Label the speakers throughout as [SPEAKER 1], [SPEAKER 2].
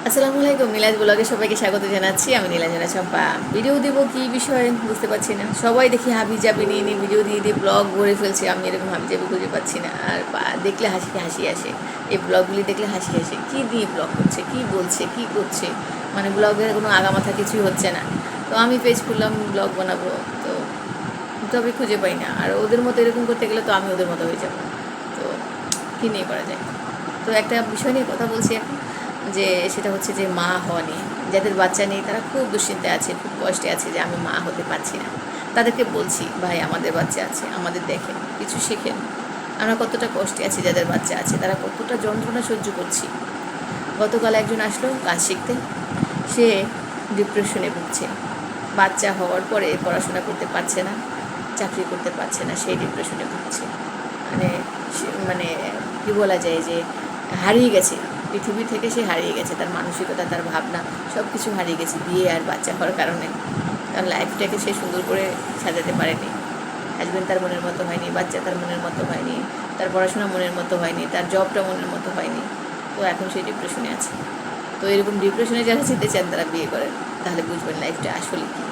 [SPEAKER 1] আসসালামু আলাইকুম, নীলাজ ব্লগে সবাইকে স্বাগত জানাচ্ছি। আমি নীলাঞ্জনা চম্পা। ভিডিও দেবো কী বিষয়ে বুঝতে পারছি না। সবাই দেখি হাবিজাবি নিয়ে নিয়ে ভিডিও দিয়ে দিয়ে ব্লগ ভরে ফেলছে। আমি এরকম হাবিজাবি খুঁজে পাচ্ছি না। আর দেখলে হাসি হাসি আসে। এই ব্লগগুলি দেখলে হাসি হাসি, কী দিয়ে ব্লগ করছে, কী বলছে, কী করছে, মানে ব্লগের কোনো আগামাথা কিছুই হচ্ছে না। তো আমি পেজ খুললাম, ব্লগ বানাবো, তো তবে খুঁজে পাই না। আর ওদের মতো এরকম করতে গেলে তো আমি ওদের মতো হয়ে যাবো। তো কী নিয়ে করা যায়? তো একটা বিষয় নিয়ে কথা বলছি এখন, যে সেটা হচ্ছে যে মা হওয়া নিয়ে। যাদের বাচ্চা নেই তারা খুব দুশ্চিন্তায় আছে, খুব কষ্টে আছে যে আমি মা হতে পারছি না। তাদেরকে বলছি, ভাই আমাদের বাচ্চা আছে, আমাদের দেখেন, কিছু শেখেন। আমরা কতটা কষ্টে আছি, যাদের বাচ্চা আছে তারা কতটা যন্ত্রণা সহ্য করছি। গতকাল একজন আসলো কাজ শিখতে, সে ডিপ্রেশনে ভুগছে। বাচ্চা হওয়ার পরে পড়াশোনা করতে পারছে না, চাকরি করতে পারছে না, সেই ডিপ্রেশনে ভুগছে। মানে মানে কী বলা যায় যে হারিয়ে গেছে, পৃথিবী থেকে সে হারিয়ে গেছে। তার মানসিকতা, তার ভাবনা সব কিছু হারিয়ে গেছে বিয়ে আর বাচ্চা হওয়ার কারণে। তার লাইফটাকে সে সুন্দর করে সাজাতে পারেনি। হাজব্যান্ড তার মনের মতো হয়নি, বাচ্চা তার মনের মতো হয়নি, তার পড়াশোনা মনের মতো হয়নি, তার জবটা মনের মতো হয়নি। তো এখন সে ডিপ্রেশনে আছে। তো এরকম ডিপ্রেশনে যারা যেতে চান তারা বিয়ে করেন, তাহলে বুঝবেন লাইফটা আসলে কী।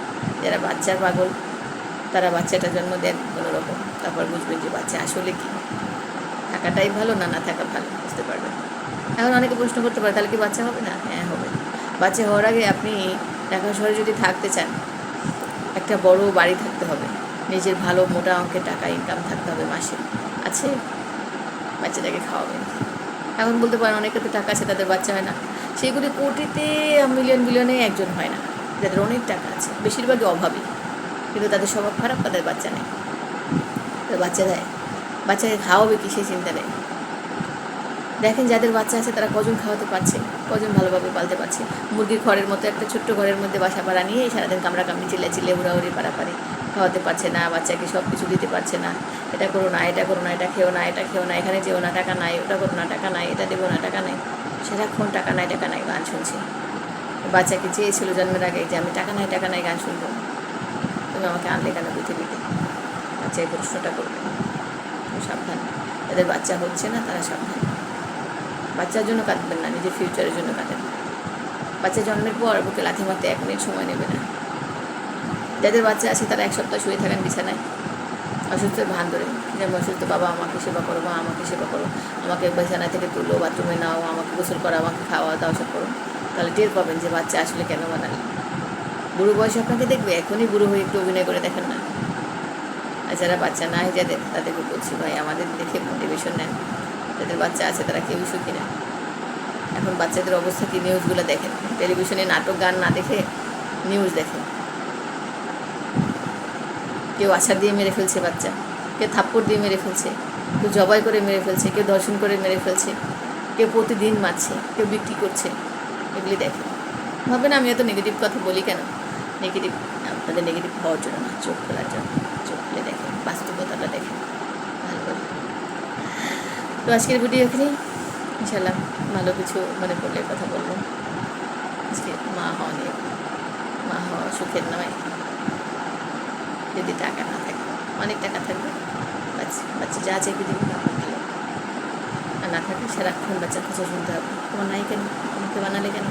[SPEAKER 1] যারা বাচ্চার পাগল তারা বাচ্চাটা জন্ম দেন কোনো রকম, তারপর বুঝবেন যে বাচ্চা আসলে কী। থাকাটাই ভালো না না থাকা ভালো, বুঝতে পারবেন। এখন অনেকে প্রশ্ন করতে পারে, তাহলে কি বাচ্চা হবে না? হ্যাঁ হবে। বাচ্চা হওয়ার আগে আপনি ঢাকা শহরে যদি থাকতে চান, একটা বড় বাড়ি থাকতে হবে, নিজের ভালো মোটা অঙ্কের টাকা ইনকাম থাকতে হবে মাসে। আছে, বাচ্চাটাকে খাওয়াবেন। এখন বলতে পারেন অনেকের তো টাকা আছে, তাদের বাচ্চা হয় না। সেগুলি কোটিতে মিলিয়ন মিলিয়নে একজন হয় না, যাদের অনেক টাকা আছে। বেশিরভাগই অভাবী, কিন্তু তাদের স্বভাব খারাপ, তাদের বাচ্চা নেই। বাচ্চা দেয়, বাচ্চাকে খাওয়াবে কি সেই চিন্তা নেই। দেখেন যাদের বাচ্চা আছে তারা কজন খাওয়াতে পারছে, কজন ভালোভাবে পালতে পারছে। মুরগির ঘরের মতো একটা ছোট্ট ঘরের মধ্যে বাসা ভাড়া নিয়ে সারাদিন কামড়াকামড়ি চিল্লে উড়াউড়ি পারাপারি, খাওয়াতে পারছে না, বাচ্চাকে সব কিছু দিতে পারছে না। এটা করো না, এটা করো না, এটা খেও না, এটা খেও না, এখানে যেও না, টাকা নাই, ওটা করো না, টাকা নাই, এটা দেবো না, টাকা নাই। সারাক্ষণ টাকা নাই টাকা নাই গান শুনছে। বাচ্চাকে চেয়েছিল জন্মের আগে যে আমি টাকা নাই টাকা নাই গান শুনবো, তুমি আমাকে আনলে কেন পৃথিবীতে? বাচ্চা এই প্রশ্নটা করবে। সাবধান, যাদের বাচ্চা হচ্ছে না তারা সাবধান। বাচ্চার জন্য কাঁদবেন না, নিজের ফিউচারের জন্য কাঁদেন। বাচ্চা জন্মের পর বুকে লাথি মারতে 1 মিনিট সময় নেবে না। যাদের বাচ্চা আছে তারা 1 সপ্তাহ শুয়ে থাকেন বিছানায়, অসুস্থের ভান ধরে, যেমন অসুস্থ বাবা আমাকে সেবা করো, মা আমাকে সেবা করো, আমাকে বিছানা থেকে তুলো, বাথরুমে নাও, আমাকে গোসল করো, আমাকে খাওয়া দাওয়া সব করো। তাহলে টের পাবেন যে বাচ্চা আসলে কেন বানালেন। বুড়ো বয়সে আপনাকে দেখবে, এখনই বুড়ো হয়ে একটু অভিনয় করে দেখেন না। আর যারা বাচ্চা নাই যাদের, তাদেরকে বলছি ভাই আমাদের দেখে মোটিভেশন নেন। যাদের বাচ্চা আছে তারা কেউই সুখী না। এখন বাচ্চাদের অবস্থা কী, নিউজগুলো দেখেন। টেলিভিশনে নাটক গান না দেখে নিউজ দেখেন। কেউ আছাড় দিয়ে মেরে ফেলছে বাচ্চা, কেউ থাপ্পড় দিয়ে মেরে ফেলছে, কেউ জবাই করে মেরে ফেলছে, কেউ ধর্ষণ করে মেরে ফেলছে, কেউ প্রতিদিন মারছে, কেউ বিক্রি করছে। এগুলি দেখেন, ভাবেন আমি এত নেগেটিভ কথা বলি কেন? নেগেটিভ, আপনাদের নেগেটিভ হওয়ার জন্য না, চোখ খোলার জন্য। চোখ খুলে দেখেন, বাস্তবতাটা দেখেন ভালো করে। তো আজকের ভিডিও এখানেই, ইনশাল্লাহ ভালো কিছু মনে পড়লে কথা বলবো। আজকে মা হওয়া নিয়ে, মা হওয়া সুখের নয়। যদি টাকা না থাকে, অনেক টাকা থাকবে, বাচ্চা যা চাইবে দিবে, ভালো। আর না থাকলে সারাক্ষণ বাচ্চার কথা শুনতে হবে, তোমার নাই কেন, আমাকে বানালে কেন।